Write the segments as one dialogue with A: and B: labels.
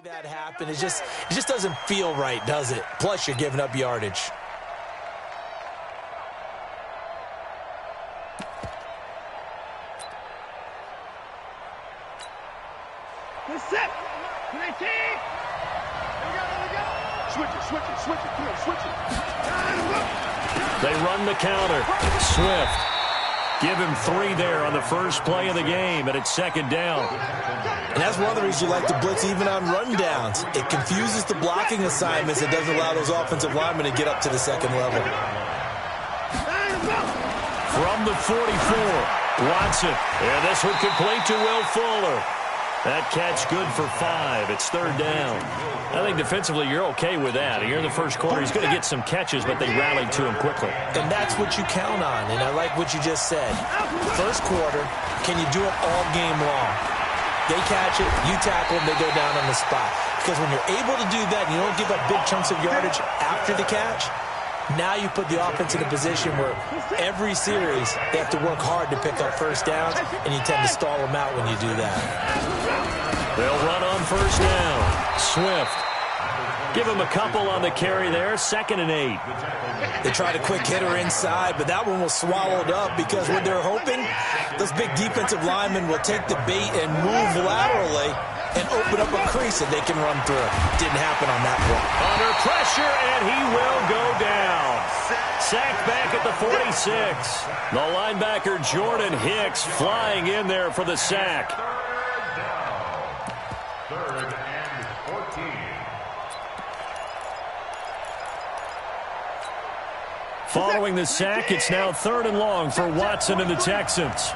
A: That happen. It just doesn't feel right, does it? Plus, you're giving up yardage.
B: Set. Switch it. Come on, switch it.
C: They run the counter. Swift. Give him 3 there on the first play of the game, and it's second down.
A: And that's one of the reasons you like to blitz even on rundowns. It confuses the blocking assignments. It doesn't allow those offensive linemen to get up to the second level.
C: From the 44, Watson. And this one complete to Will Fuller. That catch good for 5. It's third down. I think defensively you're okay with that. Here in the first quarter, he's going to get some catches, but they rallied to him quickly.
A: And that's what you count on, and I like what you just said. First quarter, can you do it all game long? They catch it, you tackle them, they go down on the spot. Because when you're able to do that and you don't give up big chunks of yardage after the catch, now you put the offense in a position where every series they have to work hard to pick up first downs, and you tend to stall them out when you do that.
C: They'll run on first down. Swift. Give him a couple on the carry there. 2nd and 8.
A: They tried a quick hitter inside, but that one was swallowed up because what they're hoping, those big defensive linemen will take the bait and move laterally and open up a crease that they can run through. Didn't happen on that play.
C: Under pressure, and he will go down. Sacked back at the 46. The linebacker Jordan Hicks flying in there for the sack. Following the sack, it's now 3rd and long for Watson and the Texans.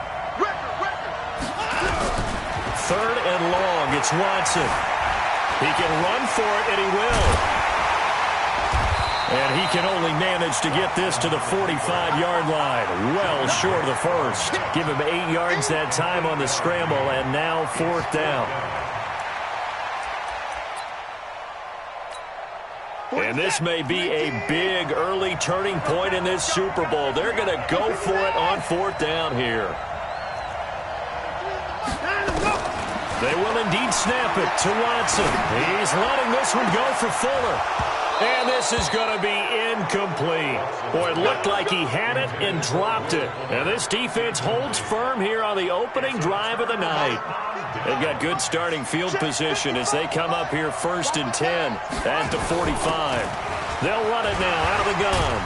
C: 3rd and long, it's Watson. He can run for it, and he will. And he can only manage to get this to the 45-yard line. Well short of the first. Give him 8 yards that time on the scramble, and now 4th down. And this may be a big early turning point in this Super Bowl. They're going to go for it on 4th down here. They will indeed snap it to Watson. He's letting this one go for Fuller. And this is going to be incomplete. Boy, it looked like he had it and dropped it. And this defense holds firm here on the opening drive of the night. They've got good starting field position as they come up here 1st and 10 at the 45. They'll run it now out of the gun.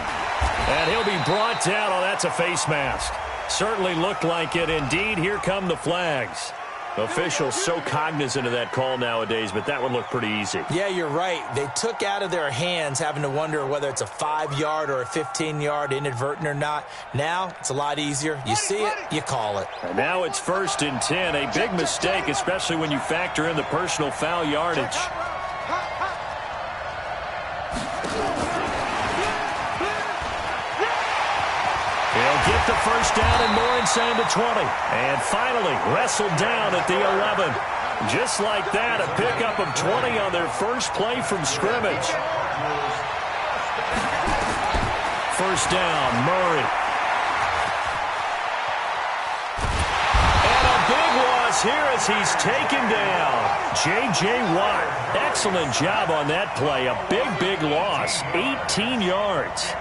C: And he'll be brought down. Oh, that's a face mask. Certainly looked like it. Indeed, here come the flags. Officials so cognizant of that call nowadays, but that one looked pretty easy.
A: Yeah, you're right. They took out of their hands having to wonder whether it's a 5-yard or a 15-yard inadvertent or not. Now, it's a lot easier. You see it, you call it.
C: And now it's 1st and 10. A big mistake, especially when you factor in the personal foul yardage. He'll get the first down and more inside the 20. And finally, wrestled down at the 11. Just like that, a pickup of 20 on their first play from scrimmage. First down, Murray. And a big loss here as he's taken down. J.J. Watt, excellent job on that play. A big loss, 18 yards.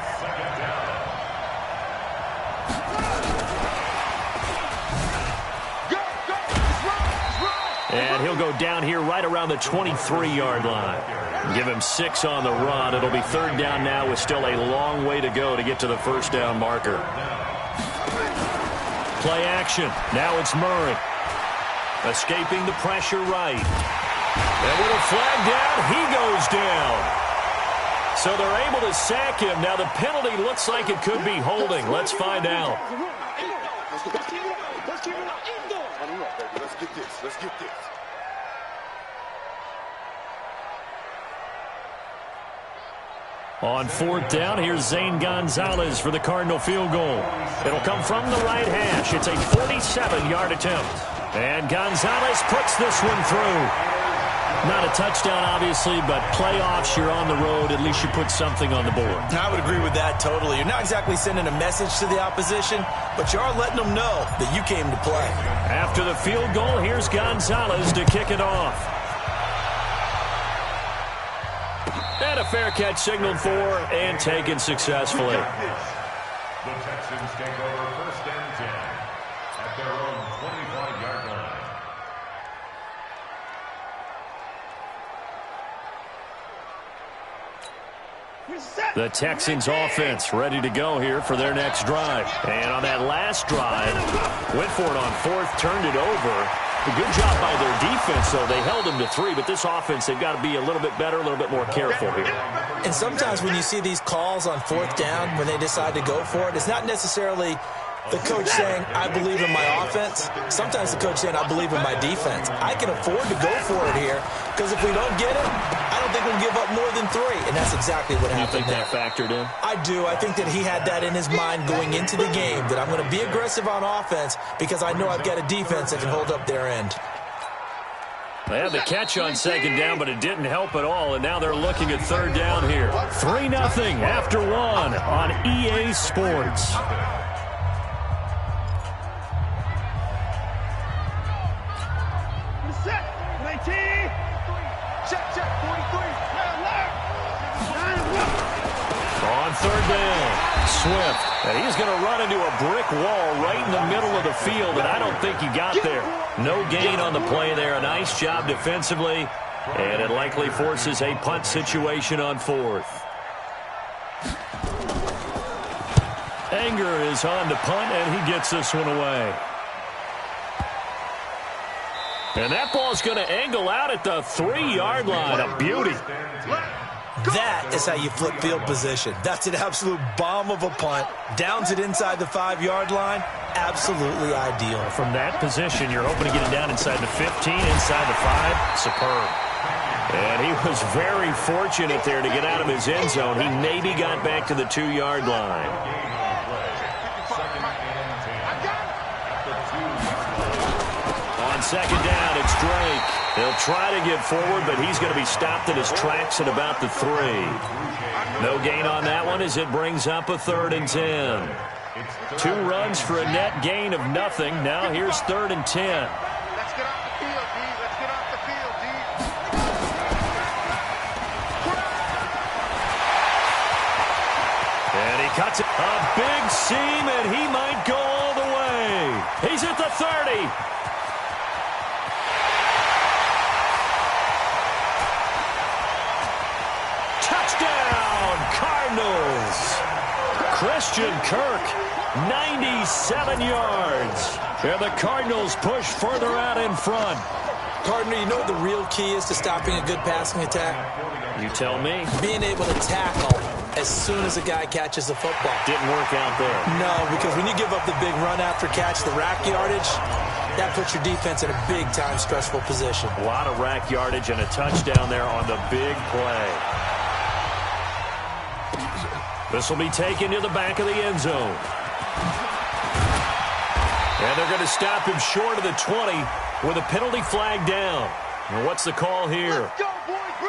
C: And he'll go down here right around the 23-yard line. Give him 6 on the run. It'll be 3rd down now with still a long way to go to get to the first down marker. Play action. Now it's Murray. Escaping the pressure right. And with a flag down, he goes down. So they're able to sack him. Now the penalty looks like it could be holding. Let's find out.
B: Let's get this.
C: On 4th down, here's Zane Gonzalez for the Cardinal field goal. It'll come from the right hash. It's a 47-yard attempt. And Gonzalez puts this one through. Not a touchdown, obviously, but playoffs, you're on the road. At least you put something on the board.
A: I would agree with that totally. You're not exactly sending a message to the opposition, but you are letting them know that you came to play.
C: After the field goal, here's Gonzalez to kick it off. And a fair catch signaled for and taken successfully.
D: The Texans take over 1st and 10 at their own 25-yard line.
C: The Texans offense ready to go here for their next drive. And on that last drive, went for it on 4th, turned it over. A good job by their defense, though. They held them to 3, but this offense, they've got to be a little bit better, a little bit more careful here.
A: And sometimes when you see these calls on 4th down, when they decide to go for it, it's not necessarily the coach saying, I believe in my offense. Sometimes the coach saying, I believe in my defense. I can afford to go for it here because if we don't get it, I don't think we'll give up more than 3. And that's exactly what happened there.
C: You think that factored in?
A: I do. I think that he had that in his mind going into the game, that I'm going to be aggressive on offense because I know I've got a defense that can hold up their end.
C: They had the catch on 2nd down, but it didn't help at all, and now they're looking at 3rd down here. 3-0 after 1 on EA Sports. On 3rd down, Swift. And he's going to run into a brick wall right in the middle of the field, and I don't think he got there. No gain on the play there. A nice job defensively, and it likely forces a punt situation on 4th. Anger is on to punt, and he gets this one away. And that ball's going to angle out at the 3-yard line. A beauty.
A: That is how you flip field position. That's an absolute bomb of a punt. Downs it inside the 5-yard line. Absolutely ideal.
C: From that position, you're hoping to get it down inside the 15, inside the 5. Superb. And he was very fortunate there to get out of his end zone. He maybe got back to the 2-yard line. On 2nd down, it's Drake. He'll try to get forward, but he's going to be stopped in his tracks at about the 3. No gain on that one as it brings up a 3rd and 10. 2 runs for a net gain of nothing. Now here's 3rd and 10.
B: Let's get off the field, D. Let's get off the field, D.
C: And he cuts it. A big seam, and he might go all the way. He's at the 30. Cardinals. Christian Kirk, 97 yards. And the Cardinals push further out in front.
A: Gardner, you know what the real key is to stopping a good passing attack?
C: You tell me.
A: Being able to tackle as soon as a guy catches the football.
C: Didn't work out there.
A: No, because when you give up the big run after catch, the rack yardage, that puts your defense in a big-time stressful position.
C: A lot of rack yardage and a touchdown there on the big play. This will be taken to the back of the end zone. And they're going to stop him short of the 20 with a penalty flag down. And what's the call here?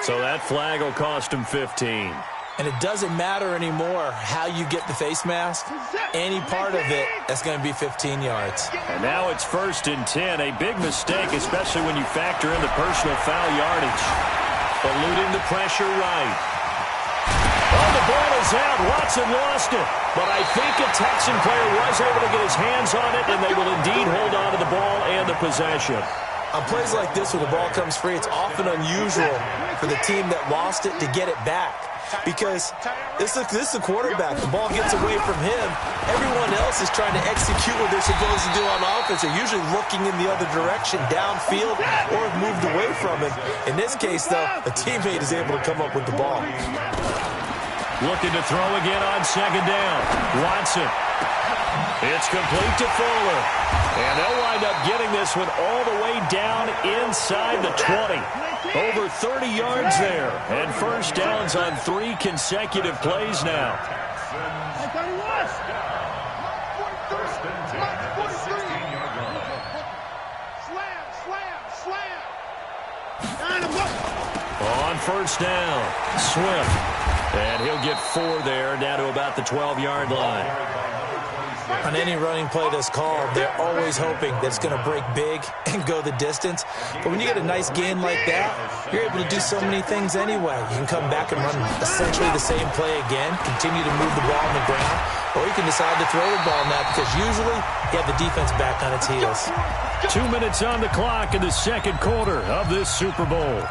C: So that flag will cost him 15.
A: And it doesn't matter anymore how you get the face mask. Any part of it, that's going to be 15 yards.
C: And now it's 1st and 10. A big mistake, especially when you factor in the personal foul yardage. Eluding the pressure right. Oh, the ball is out. Watson lost it. But I think a Texan player was able to get his hands on it, and they will indeed hold on to the ball and the possession.
A: On plays like this where the ball comes free, it's often unusual for the team that lost it to get it back. Because this is the quarterback. The ball gets away from him. Everyone else is trying to execute what they're supposed to do on offense. They're usually looking in the other direction, downfield, or have moved away from him. In this case, though, a teammate is able to come up with the ball.
C: Looking to throw again on 2nd down. Watson. It's complete to Fuller. And they'll wind up getting this one all the way down inside the 20. Over 30 yards there. And 1st downs on 3 consecutive plays now. On 1st down, Swift. And he'll get 4 there, down to about the 12-yard line.
A: On any running play that's called, they're always hoping that it's going to break big and go the distance. But when you get a nice gain like that, you're able to do so many things anyway. You can come back and run essentially the same play again, continue to move the ball on the ground, or you can decide to throw the ball now because usually you have the defense back on its heels.
C: 2 minutes on the clock in the second quarter of this Super Bowl.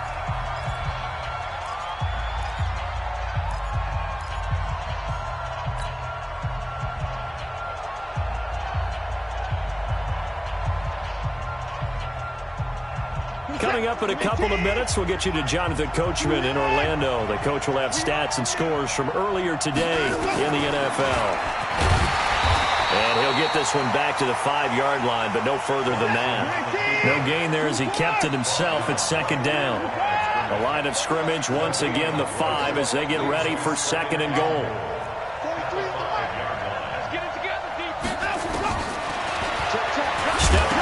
C: Coming up in a couple of minutes, we'll get you to Jonathan Coachman in Orlando. The coach will have stats and scores from earlier today in the NFL. And he'll get this one back to the 5-yard line, but no further than that. No gain there as he kept it himself at second down. The line of scrimmage, once again, the 5 as they get ready for second and goal.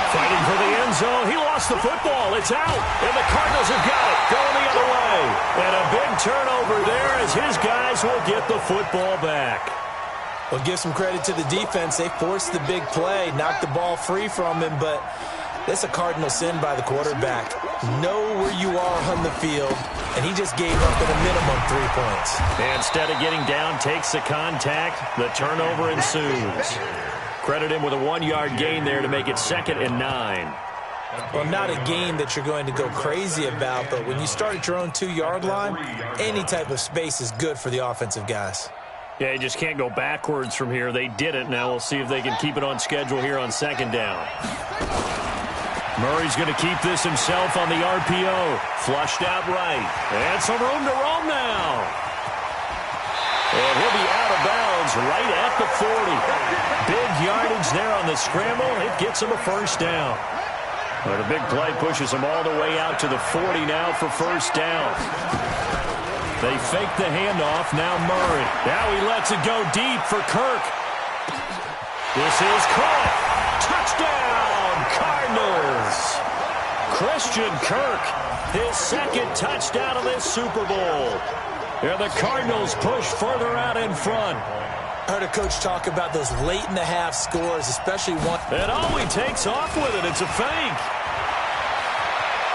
C: Fighting for the end zone. He lost the football. It's out. And the Cardinals have got it. Going the other way. And a big turnover there as his guys will get the football back.
A: Well, give some credit to the defense. They forced the big play, knocked the ball free from him, but that's a cardinal sin by the quarterback. Know where you are on the field, and he just gave up at a minimum 3 points.
C: And instead of getting down, takes the contact. The turnover ensues. Credit him with a 1-yard gain there to make it 2nd and 9.
A: Well, not a gain that you're going to go crazy about, but when you start at your own 2-yard line, any type of space is good for the offensive guys.
C: Yeah, you just can't go backwards from here. They did it. Now we'll see if they can keep it on schedule here on 2nd down. Murray's going to keep this himself on the RPO. Flushed out right. And some room to roam now. And he'll be out of bounds right at the 40. Big yardage there on the scramble. It gets him a first down. But a big play pushes him all the way out to the 40 now for first down. They fake the handoff. Now Murray. Now he lets it go deep for Kirk. This is caught. Touchdown, Cardinals. Christian Kirk, his 2nd touchdown of this Super Bowl. And the Cardinals push further out in front.
A: I heard a coach talk about those late-in-the-half scores, especially one.
C: And he takes off with it. It's a fake.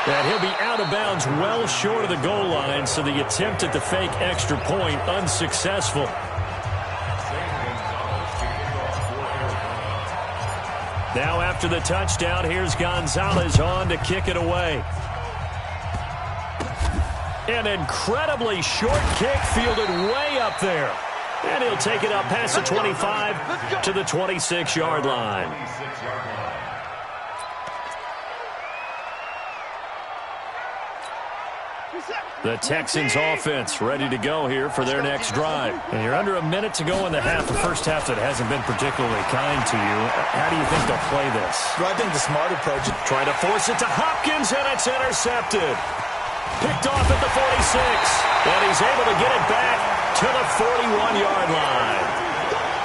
C: And he'll be out of bounds well short of the goal line, so the attempt at the fake extra point unsuccessful. Now after the touchdown, here's Gonzalez on to kick it away. An incredibly short kick fielded way up there. And he'll take it up past the 25 to the 26-yard line. The Texans offense ready to go here for their next drive. And you're under a minute to go in the half, the first half that hasn't been particularly kind to you. How do you think they'll play this?
A: Well, I think the smart approach is
C: trying to force it to Hopkins, and it's intercepted. Picked off at the 46, and he's able to get it back to the 41-yard line.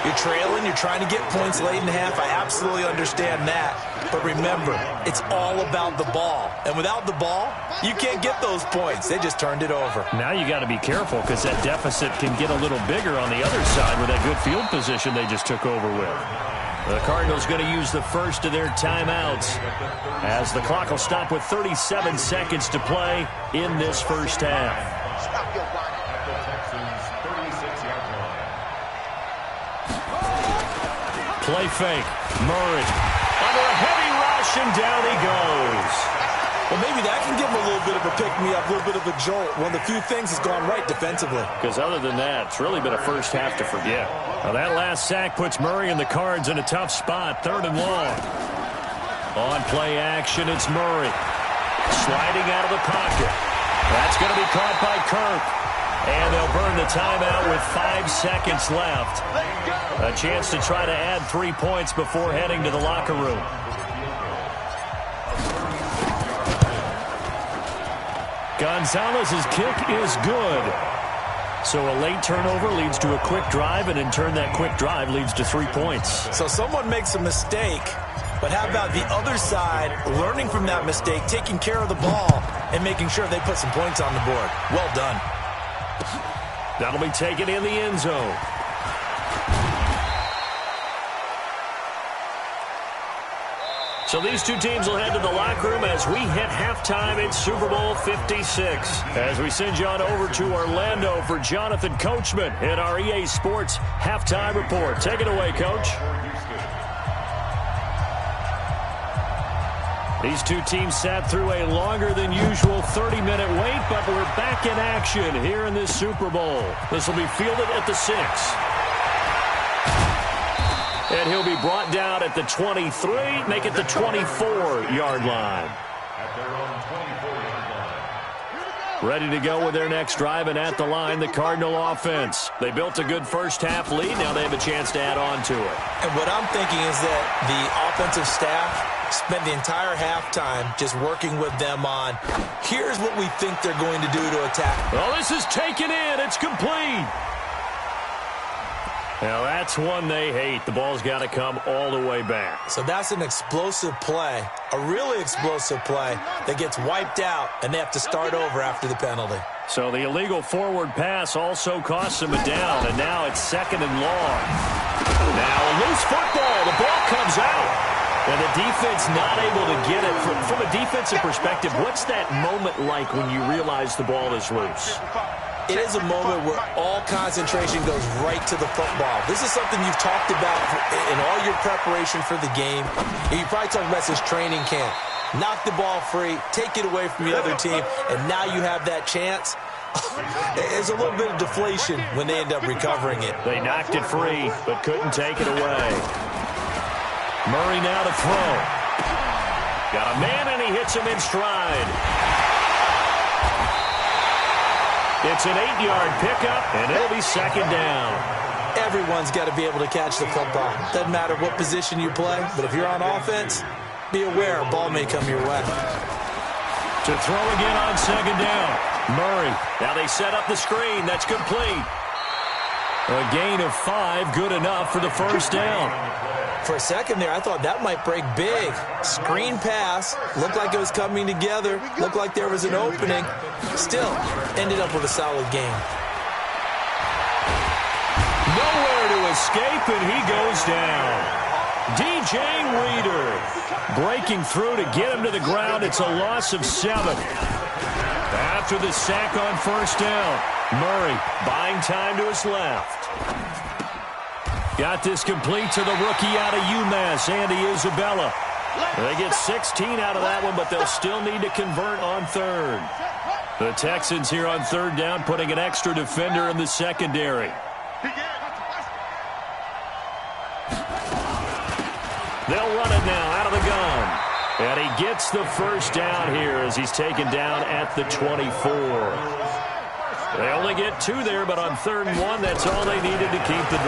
A: You're trailing, you're trying to get points late in the half. I absolutely understand that. But remember, it's all about the ball. And without the ball, you can't get those points. They just turned it over.
C: Now you got to be careful because that deficit can get a little bigger on the other side with that good field position they just took over with. The Cardinals going to use the first of their timeouts as the clock will stop with 37 seconds to play in this first half. Play fake. Murray under a heavy rush, and down he goes.
A: Well, maybe that can give him a little bit of a pick-me-up, a little bit of a jolt. One of the few things has gone right defensively.
C: Because other than that, it's really been a first half to forget. Now that last sack puts Murray and the Cards in a tough spot, 3rd and long. On play action, it's Murray. Sliding out of the pocket. That's going to be caught by Kirk. And they'll burn the timeout with 5 seconds left. A chance to try to add 3 points before heading to the locker room. Gonzalez's kick is good. So a late turnover leads to a quick drive, and in turn that quick drive leads to 3 points.
A: So someone makes a mistake, but how about the other side learning from that mistake, taking care of the ball, and making sure they put some points on the board? Well done.
C: That'll be taken in the end zone. So these two teams will head to the locker room as we hit halftime in Super Bowl 56. As we send you on over to Orlando for Jonathan Coachman in our EA Sports Halftime Report. Take it away, Coach. These two teams sat through a longer than usual 30-minute wait, but we're back in action here in this Super Bowl. This will be fielded at the 6. And he'll be brought down at the 23, make it the 24-yard line.
D: At their own 24-yard line.
C: Ready to go with their next drive, and at the line, the Cardinal offense. They built a good first-half lead. Now they have a chance to add on to it.
A: And what I'm thinking is that the offensive staff spent the entire halftime just working with them on, here's what we think they're going to do to attack.
C: Well, this is taken in. It's complete. Now, that's one they hate. The ball's got to come all the way back.
A: So that's an explosive play, a really explosive play that gets wiped out, and they have to start over after the penalty.
C: So the illegal forward pass also costs them a down, and now it's 2nd and long. Now a loose football. The ball comes out. And the defense not able to get it. From a defensive perspective, what's that moment like when you realize the ball is loose?
A: It is a moment where all concentration goes right to the football. This is something you've talked about in all your preparation for the game. You probably talked about this training camp. Knock the ball free, take it away from the other team, and now you have that chance. There's a little bit of deflation when they end up recovering it.
C: They knocked it free, but couldn't take it away. Murray now to throw. Got a man, and he hits him in stride. It's an 8-yard pickup, and it'll be 2nd down.
A: Everyone's got to be able to catch the football. Doesn't matter what position you play, but if you're on offense, be aware a ball may come your way.
C: To throw again on 2nd down. Murray. Now they set up the screen. That's complete. A gain of 5, good enough for the first down.
A: For a second there, I thought that might break big. Screen pass, looked like it was coming together, looked like there was an opening. Still, ended up with a solid game.
C: Nowhere to escape, and he goes down. DJ Reader breaking through to get him to the ground. It's a loss of 7. After the sack on first down, Murray buying time to his left. Got this complete to the rookie out of UMass, Andy Isabella. They get 16 out of that one, but they'll still need to convert on 3rd. The Texans here on 3rd down, putting an extra defender in the secondary. They'll run it now out of the gun. And he gets the first down here as he's taken down at the 24. They only get 2 there, but on 3rd and 1, that's all they needed to keep the